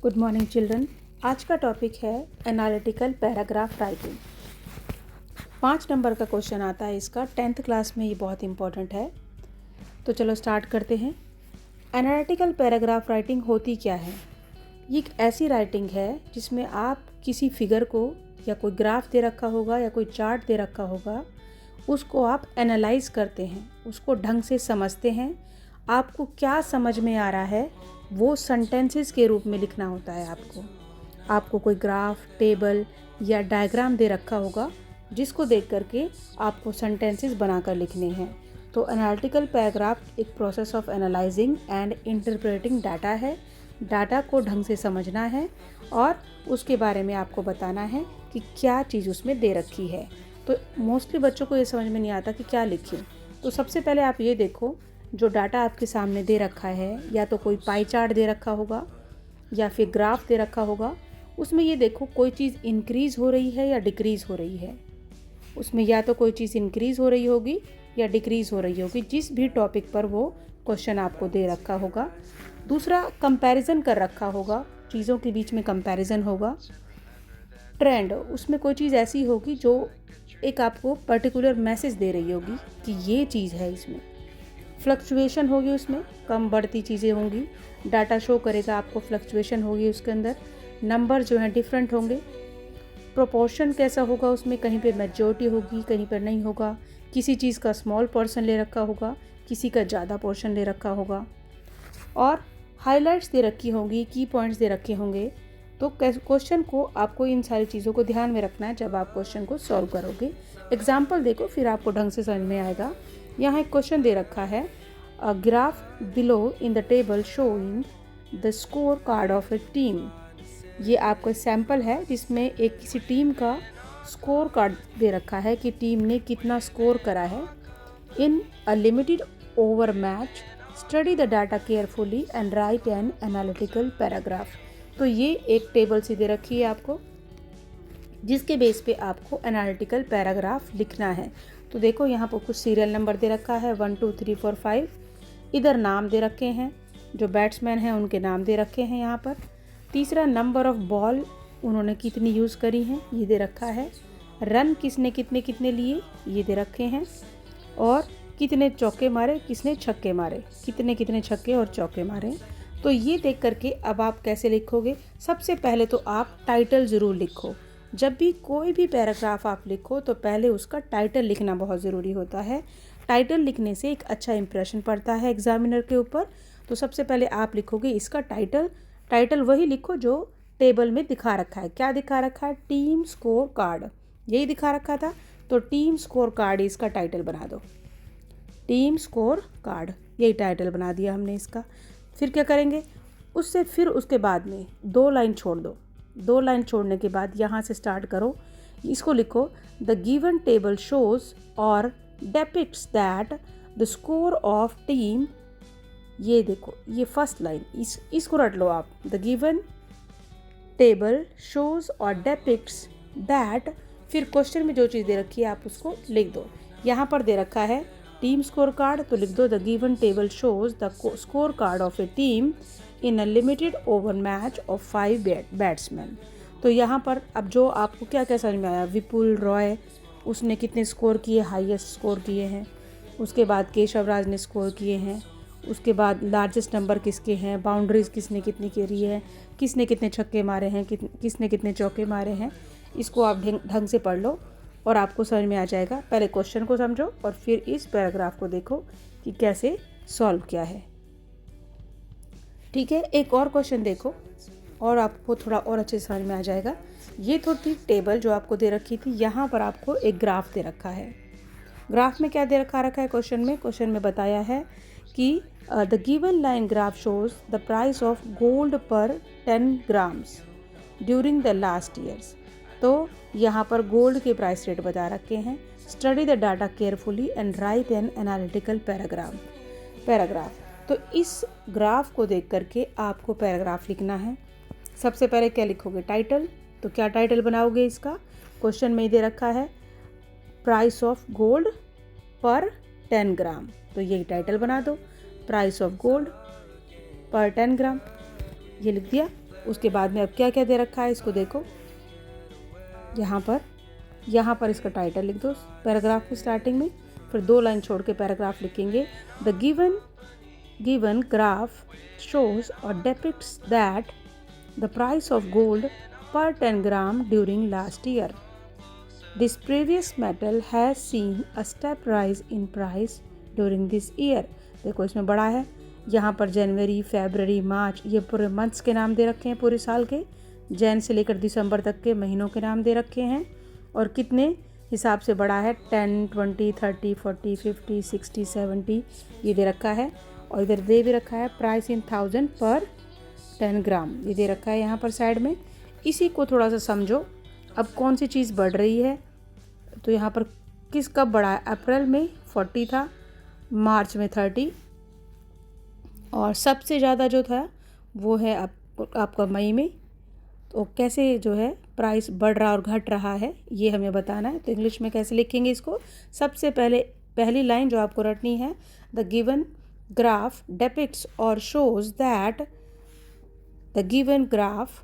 Good morning children. आज का topic है एनालिटिकल पैराग्राफ राइटिंग। 5 नंबर का क्वेश्चन आता है इसका, 10th क्लास में ये बहुत इंपॉर्टेंट है। तो चलो स्टार्ट करते हैं। एनालिटिकल पैराग्राफ राइटिंग होती क्या है? ये एक ऐसी राइटिंग है जिसमें आप किसी फिगर को या कोई ग्राफ दे रखा होगा या कोई चार्ट दे रखा होगा, उसको आप एनालाइज करते हैं, उसको ढंग से समझते हैं। आपको क्या समझ में आ रहा है वो सेंटेंसेस के रूप में लिखना होता है। आपको कोई ग्राफ, टेबल या डायग्राम दे रखा होगा जिसको देख करके आपको सेंटेंसेस बनाकर लिखने हैं। तो एनालिटिकल पैराग्राफ एक process of analysing and interpreting data है। डाटा को ढंग से समझना है और उसके बारे में आपको बताना है कि क्या चीज़ उसमें दे रखी है। तो मोस्टली बच्चों को ये समझ में नहीं आता कि क्या लिखें। तो सबसे पहले आप ये देखो, जो डाटा आपके सामने दे रखा है, या तो कोई पाई चार्ट दे रखा होगा या फिर ग्राफ दे रखा होगा, उसमें ये देखो कोई चीज़ इंक्रीज़ हो रही है या डिक्रीज़ हो रही है। उसमें या तो कोई चीज़ इंक्रीज़ हो रही होगी या डिक्रीज़ हो रही होगी, जिस भी टॉपिक पर वो क्वेश्चन आपको दे रखा होगा। दूसरा, कंपैरिजन कर रखा होगा, चीज़ों के बीच में कंपैरिजन होगा। ट्रेंड, उसमें कोई चीज़ ऐसी होगी जो एक आपको पर्टिकुलर मैसेज दे रही होगी कि ये चीज़ है। इसमें फ्लक्चुएशन होगी, उसमें कम बढ़ती चीज़ें होंगी। डाटा शो करेगा आपको फ्लक्चुएशन होगी उसके अंदर। नंबर जो हैं डिफरेंट होंगे। प्रोपोर्शन कैसा होगा, उसमें कहीं पे मेजॉरिटी होगी, कहीं पर नहीं होगा। किसी चीज़ का स्मॉल पोर्शन ले रखा होगा, किसी का ज़्यादा पोर्शन ले रखा होगा। और हाइलाइट्स दे रखी होंगी, की पॉइंट्स दे रखे होंगे। तो क्वेश्चन को आपको इन सारी चीज़ों को ध्यान में रखना है जब आप क्वेश्चन को सॉल्व करोगे। एग्जाम्पल देखो, फिर आपको ढंग से समझ में आएगा। यहाँ एक क्वेश्चन दे रखा है, a graph below in the table showing the score card of A team. ये आपका सैम्पल है जिसमें एक किसी टीम का स्कोर कार्ड दे रखा है कि टीम ने कितना स्कोर करा है। In a limited over match, study the data carefully and write an analytical paragraph. तो ये एक टेबल सी दे रखी है आपको, जिसके बेस पे आपको एनालिटिकल पैराग्राफ लिखना है। तो देखो यहाँ पर कुछ सीरियल नंबर दे रखा है, 1 2 3 4 5। इधर नाम दे रखे हैं, जो बैट्समैन हैं उनके नाम दे रखे हैं यहाँ पर। तीसरा, नंबर ऑफ बॉल उन्होंने कितनी यूज़ करी हैं ये दे रखा है। रन किसने कितने कितने लिए ये दे रखे हैं। और कितने चौके मारे, किसने छक्के मारे, कितने कितने छक्के और चौके मारे। तो ये देख करके अब आप कैसे लिखोगे? सबसे पहले तो आप टाइटल ज़रूर लिखो। जब भी कोई भी पैराग्राफ आप लिखो तो पहले उसका टाइटल लिखना बहुत ज़रूरी होता है। टाइटल लिखने से एक अच्छा इंप्रेशन पड़ता है एग्जामिनर के ऊपर। तो सबसे पहले आप लिखोगे इसका टाइटल। टाइटल वही लिखो जो टेबल में दिखा रखा है। क्या दिखा रखा है? टीम स्कोर कार्ड, यही दिखा रखा था। तो टीम स्कोर कार्ड इसका टाइटल बना दो। टीम स्कोर कार्ड, यही टाइटल बना दिया हमने इसका। फिर क्या करेंगे? फिर उसके बाद में 2 लाइन छोड़ दो। 2 लाइन छोड़ने के बाद यहाँ से स्टार्ट करो, इसको लिखो, द गिवन टेबल शोज और depicts that the score of team. ये देखो, ये फर्स्ट लाइन, इसको रट लो आप। द गिवन टेबल शोज और डेपिक्ट्स दैट, फिर क्वेश्चन में जो चीज़ दे रखी है आप उसको लिख दो। यहाँ पर दे रखा है टीम स्कोर कार्ड, तो लिख दो the given table shows the score card of A team in a limited over match of 5 batsman. तो यहाँ पर अब जो आपको क्या क्या समझ में आया, विपुल रॉय उसने कितने स्कोर किए, हाईएस्ट स्कोर किए हैं। उसके बाद केशव राज ने स्कोर किए हैं। उसके बाद लार्जेस्ट नंबर किसके हैं, बाउंड्रीज किसने कितनी करी है, किसने कितने छक्के मारे हैं, किसने कितने चौके मारे हैं। इसको आप ढंग से पढ़ लो और आपको समझ में आ जाएगा। पहले क्वेश्चन को समझो और फिर इस पैराग्राफ को देखो कि कैसे सॉल्व किया है। ठीक है, एक और क्वेश्चन देखो और आपको थोड़ा और अच्छे से समझ में आ जाएगा। ये थोड़ी टेबल जो आपको दे रखी थी, यहाँ पर आपको एक ग्राफ दे रखा है। ग्राफ में क्या दे रखा है क्वेश्चन में बताया है कि the given line graph shows the price of gold पर 10 grams during the last years. तो यहाँ पर गोल्ड के प्राइस रेट बता रखे हैं। Study the data carefully and write an analytical paragraph. तो इस ग्राफ को देख करके आपको पैराग्राफ लिखना है। सबसे पहले क्या लिखोगे? टाइटल। तो क्या टाइटल बनाओगे इसका? क्वेश्चन में ही दे रखा है प्राइस ऑफ गोल्ड पर 10 ग्राम, तो यही टाइटल बना दो, प्राइस ऑफ गोल्ड पर 10 ग्राम, ये लिख दिया। उसके बाद में अब क्या क्या दे रखा है इसको देखो, यहाँ पर इसका टाइटल लिख दो पैराग्राफ की स्टार्टिंग में, फिर 2 लाइन छोड़ के पैराग्राफ लिखेंगे। The given graph shows or depicts that the price of gold per 10 gram during last year. This previous metal has seen a step rise in price during this year. देखो इसमें बड़ा है, यहाँ पर जनवरी, फरवरी, मार्च, ये पूरे मंथ्स के नाम दे रखे हैं, पूरे साल के, जैन से लेकर दिसंबर तक के महीनों के नाम दे रखे हैं, और कितने हिसाब से बड़ा है, 10, 20, 30, 40, 50, 60, 70 ये दे रखा है। और इधर दे भी रखा है प्राइस इन 1000 पर 10 ग्राम, ये दे रखा है यहाँ पर साइड में। इसी को थोड़ा सा समझो, अब कौन सी चीज़ बढ़ रही है, तो यहाँ पर किस कब बढ़ा है, अप्रैल में 40 था, मार्च में 30, और सबसे ज़्यादा जो था वो है आपका मई में। तो कैसे जो है प्राइस बढ़ रहा और घट रहा है ये हमें बताना है। तो इंग्लिश में कैसे लिखेंगे इसको, सबसे पहले पहली लाइन जो आपको रटनी है, द गिवन ग्राफ डेपिक्ट्स और shows that, the given graph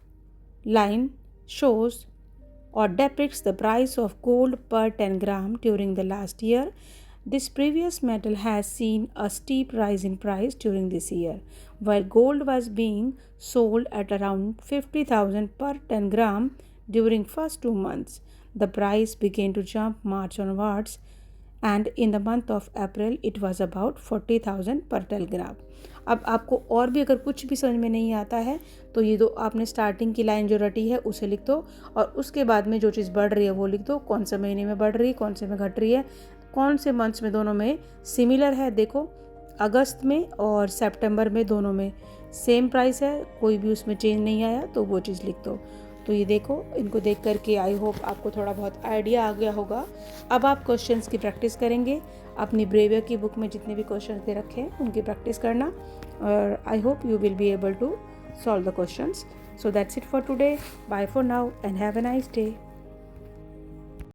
line shows or depicts the price of gold per 10 gram during the last year. This previous metal has seen a steep rise in price during this year. While gold was being sold at around 50,000 per 10 gram during first 2 months, the price began to jump March onwards, and in the month of April it was about 40,000 per 10 gram. अब आपको और भी अगर कुछ भी समझ में नहीं आता है तो ये दो आपने स्टार्टिंग की लाइन जो रटी है उसे लिख दो, और उसके बाद में जो चीज़ बढ़ रही है वो लिख दो, कौन से महीने में बढ़ रही है, कौन से में घट रही है, कौन से मंथ्स में दोनों में सिमिलर है। देखो अगस्त में और सितंबर में दोनों में सेम प्राइस है, कोई भी उसमें चेंज नहीं आया, तो वो चीज़ लिख दो। तो ये देखो, इनको देख करके आई होप आपको थोड़ा बहुत आइडिया आ गया होगा। अब आप क्वेश्चंस की प्रैक्टिस करेंगे, अपनी ब्रेवियर की बुक में जितने भी क्वेश्चंस दे रखे हैं उनकी प्रैक्टिस करना, और I hope you will be able to solve the questions. So that's it for today. Bye for now and have a nice day.